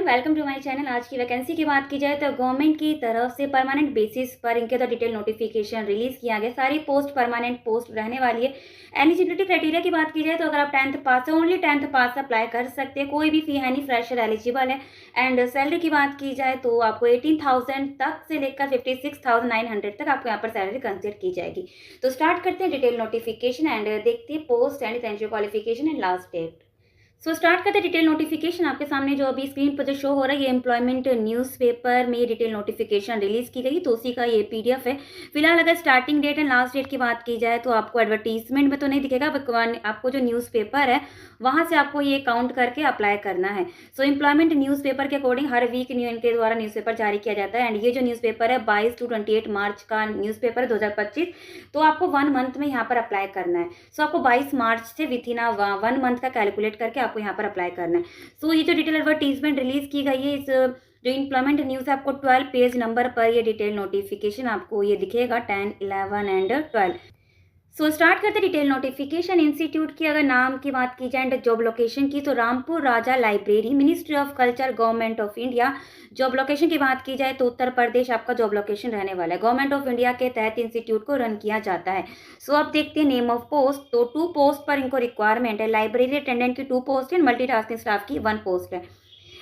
Everyone, welcome to my channel. आज की vacancy की बात की जाए तो गवर्नमेंट की तरफ से परमानेंट बेसिस पर इनके तो डिटेल नोटिफिकेशन रिलीज किया गया। सारी पोस्ट परमानेंट पोस्ट रहने वाली है। एलिजिबिलिटी क्राइटेरिया की बात की जाए तो अगर आप 10th पास है, ओनली 10th पास अप्लाई कर सकते हैं, कोई भी फी है नहीं, फ्रेशर एलिजिबल है। एंड सैलरी की बात की जाए तो आपको 18,000 तक से लेकर 56,900 तक आपको यहाँ पर सैलरी कंसिडर की जाएगी। तो स्टार्ट करते हैं डिटेल नोटिफिकेशन एंड देखते हैं post and essential qualification and last date. So start करते डिटेल नोटिफिकेशन। आपके सामने जो अभी स्क्रीन पर जो शो हो रहा है ये एम्प्लॉयमेंट न्यूज़पेपर में डिटेल नोटिफिकेशन रिलीज की गई, तो उसी का ये पीडीएफ है। फिलहाल अगर starting date and last date की बात की जाए तो आपको एडवर्टीजमेंट में तो नहीं दिखेगा, आपको जो न्यूज़पेपर है वहाँ से आपको ये काउंट करके अप्लाई करना है। सो एम्प्लॉयमेंट न्यूज़पेपर के अकॉर्डिंग हर वीक इनके द्वारा न्यूज़पेपर जारी किया जाता है। एंड ये जो न्यूज़पेपर है 22 to 28 मार्च का न्यूज़पेपर है 2025, तो आपको 1 मंथ में यहाँ पर अप्लाई करना है। सो आपको 22 मार्च से विथ इन 1 मंथ का कैलकुलेट करके आपको यहाँ पर अप्लाई करना है। सो ये जो डिटेल एडवर्टीजमेंट रिलीज की गई है, इस जो एम्प्लॉयमेंट न्यूज़ है आपको 12 पेज नंबर पर ये डिटेल नोटिफिकेशन आपको ये दिखेगा 10, 11 एंड 12। सो स्टार्ट करते डिटेल नोटिफिकेशन। इंस्टीट्यूट की अगर नाम की बात की जाए एंड जॉब लोकेशन की तो Rampur Raza library, ministry of culture, government of India. Job location की बात की जाए तो उत्तर प्रदेश आपका जॉब लोकेशन रहने वाला है। गवर्नमेंट ऑफ इंडिया के तहत इंस्टीट्यूट को रन किया जाता है। सो अब देखते हैं नेम ऑफ पोस्ट। तो 2 पोस्ट पर इनको रिक्वायरमेंट है। लाइब्रेरी अटेंडेंट की 2 पोस्ट है, मल्टीटास्किंग स्टाफ की 1 पोस्ट है।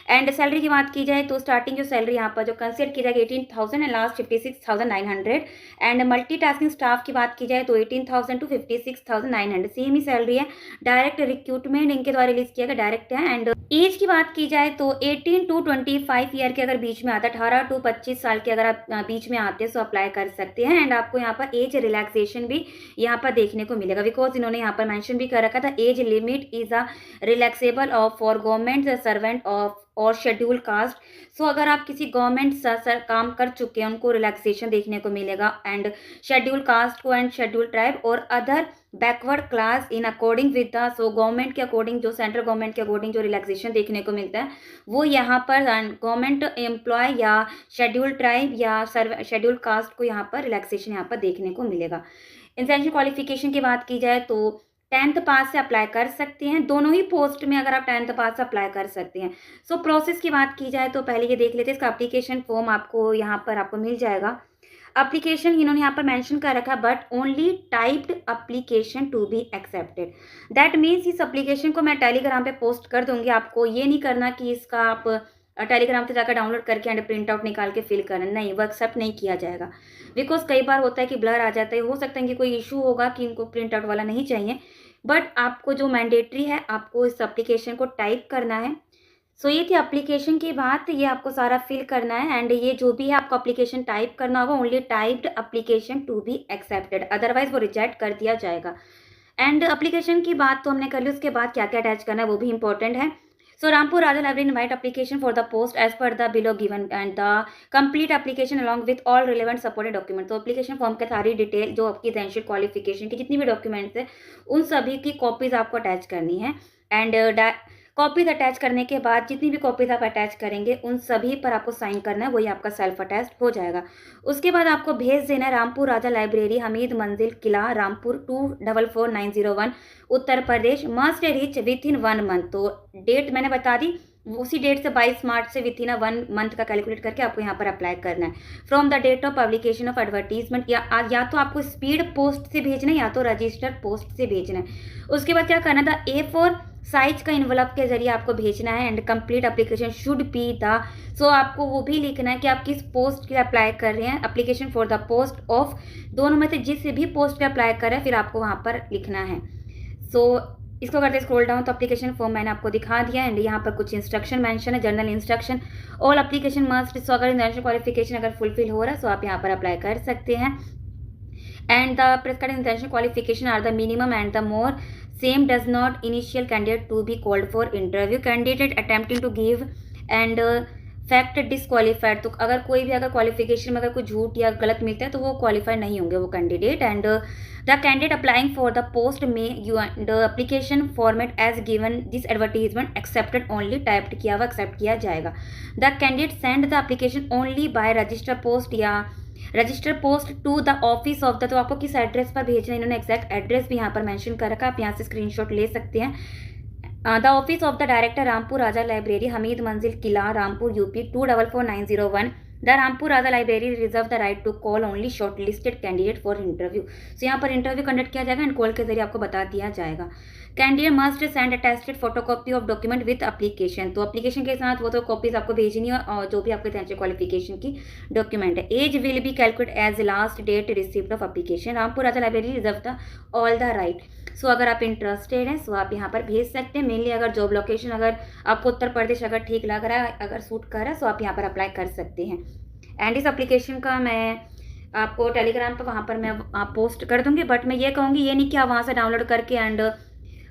एंड सैलरी की बात की जाए तो स्टार्टिंग जो सैलरी यहाँ पर जो कंसिडर की जाएगी 18,000 and last 56,900। And multitasking staff की बात की जाए तो 18,000 to 56,900 सेम ही सैलरी है। डायरेक्ट रिक्रूटमेंट इनके द्वारा रिलीज किया गया, डायरेक्ट है। एंड एज की बात की जाए तो 18 to 25 ईयर के अगर बीच में आता है, 18 to 25 साल के अगर आप बीच में आते हैं तो अप्लाई कर सकते हैं। एंड आपको यहाँ पर एज रिलैक्सेशन भी यहाँ पर देखने को मिलेगा, बिकॉज इन्होंने यहाँ पर मेंशन भी कर रखा था age limit is a relaxable of for government servant of और शेड्यूल कास्ट। सो अगर आप किसी गवर्नमेंट सर काम कर चुके हैं उनको रिलैक्सेशन देखने को मिलेगा। एंड शेड्यूल कास्ट को एंड शेड्यूल ट्राइब और other backward class in according with the, so government के अकॉर्डिंग, जो सेंट्रल गवर्नमेंट के अकॉर्डिंग जो रिलैक्सेशन देखने को मिलता है वो यहाँ पर गवर्नमेंट एम्प्लॉय या शेड्यूल ट्राइब या शेड्यूल कास्ट को यहाँ पर रिलैक्सेशन यहाँ पर देखने को मिलेगा। एसेंशियल क्वालिफिकेशन की बात की जाए तो 10th पास से अप्लाई कर सकते हैं। दोनों ही पोस्ट में अगर आप 10th पास से अप्लाई कर सकते हैं। सो प्रोसेस की बात की जाए तो पहले ये देख लेते हैं, इसका एप्लीकेशन फॉर्म आपको यहाँ पर आपको मिल जाएगा। एप्लीकेशन इन्होंने यहाँ पर मेंशन कर रखा, but only typed application to be accepted. That means इस एप्लीकेशन को मैं टेलीग्राम पे पोस्ट कर दूंगी, आपको ये नहीं करना कि इसका आप टेलीग्राम से जाकर डाउनलोड करके एंड प्रिंट आउट निकाल के फिल करना, नहीं, वो एक्सेप्ट नहीं किया जाएगा। बिकॉज कई बार होता है कि ब्लर आ जाता है, हो सकता है कि कोई इशू होगा कि इनको प्रिंट आउट वाला नहीं चाहिए, बट आपको जो मैंडेटरी है आपको इस एप्लीकेशन को टाइप करना है। सो ये थी एप्लीकेशन की बात, ये आपको सारा फिल करना है। एंड ये जो भी है आपको एप्लीकेशन टाइप करना होगा, only typed application to be accepted, otherwise वो रिजेक्ट कर दिया जाएगा। एंड एप्लीकेशन की बात तो हमने कर ली, उसके बाद क्या क्या अटैच करना है वो भी इंपॉर्टेंट है। So Rampur Raja Library invite application for the post as per the below given and the complete application along with all relevant supported document। तो एप्लीकेशन फॉर्म के सारी डिटेल जो आपकी एसेंशियल क्वालिफिकेशन की जितनी भी डॉक्यूमेंट्स है उन सभी की कॉपीज आपको अटैच करनी है। एंड कॉपीज अटैच करने के बाद जितनी भी कॉपीज आप अटैच करेंगे उन सभी पर आपको साइन करना है, वही आपका सेल्फ अटैच हो जाएगा। उसके बाद आपको भेज देना है Rampur Raza library, Hamid Manzil Qila, Rampur 244901 Uttar Pradesh, must reach within 1 month. तो डेट मैंने बता दी, उसी डेट से 22 मार्च से विथ इन 1 मंथ का कैलकुलेट करके आपको यहाँ पर अप्लाई करना है। From the date of publication of advertisement, या तो आपको स्पीड पोस्ट से भेजना है या तो रजिस्टर्ड पोस्ट से भेजना है। उसके बाद क्या करना था, A4 साइज का इन्वेलप के जरिए आपको भेजना है। And complete application should be the, so आपको वो भी लिखना है कि आप किस पोस्ट के लिए अप्लाई कर रहे हैं। Application for the post of, दोनों में से जिस भी पोस्ट पे अप्लाई कर रहे हैं फिर आपको वहाँ पर लिखना है। सो इसको करते स्क्रॉल डाउन तो एप्लीकेशन फॉर्म मैंने आपको दिखा दिया। एंड यहाँ पर कुछ इंस्ट्रक्शन मेंशन है, general instruction, all application must. So अगर नेशनल क्वालिफिकेशन अगर फुलफिल हो रहा है तो आप यहाँ पर अप्लाई कर सकते हैं। And the prescribed international qualification are the minimum and the more same does not initial candidate to be called for interview, candidate attempting to give and fact disqualified. तो अगर कोई भी अगर क्वालिफिकेशन में अगर कोई झूठ या गलत मिलता है तो वो क्वालिफाइड नहीं होंगे वो candidate. And the candidate applying for the post में you the application format as given this advertisement accepted only, typed किया हुआ एक्सेप्ट किया जाएगा। The candidate send the application only by register post या register post to the office of the, तो आपको किस address पर भेजना है इन्होंने एग्जैक्ट एड्रेस भी यहाँ पर मेंशन कर रखा है, आप यहाँ से स्क्रीनशॉट ले सकते हैं। The office of the director Rampur Raza library Hamid Manzil Qila Rampur UP 244901 the Rampur Raza library reserve the right to call only short listed candidate for interview. So यहाँ पर इंटरव्यू कंडक्ट किया जाएगा एंड कॉल के जरिए आपको बता दिया जाएगा। Candidate must send attested photocopy of document with application. तो एप्लीकेशन के साथ वो तो कॉपीज आपको भेजनी है और जो भी आपके टेंथ क्वालिफिकेशन की डॉक्यूमेंट है। Age will be calculate as last date receipt of application. Rampur Raza library reserve the all the right. So अगर आप इंटरेस्टेड हैं सो आप यहाँ पर भेज सकते हैं। मेनली अगर जॉब लोकेशन अगर आपको उत्तर प्रदेश अगर ठीक लग रहा है, अगर सूट कर रहा है, सो आप यहाँ पर अप्लाई कर सकते हैं। एंड इस एप्लीकेशन का मैं आपको टेलीग्राम पर वहाँ पर मैं आप पोस्ट कर दूँगी। बट मैं ये कहूँगी ये नहीं कि आप वहाँ से डाउनलोड करके एंड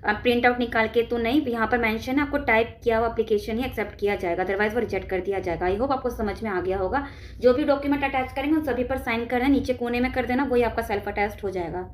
प्रिंट आउट निकाल के तो नहीं, यहाँ पर मेंशन है आपको टाइप किया हुआ एप्लीकेशन ही एक्सेप्ट किया जाएगा, अदरवाइज वो रिजेक्ट कर दिया जाएगा। आई होप आपको समझ में आ गया होगा। जो भी डॉक्यूमेंट अटैच करेंगे उन सभी पर साइन कर देना, नीचे कोने में कर देना, वही आपका सेल्फ अटैच्ड हो जाएगा।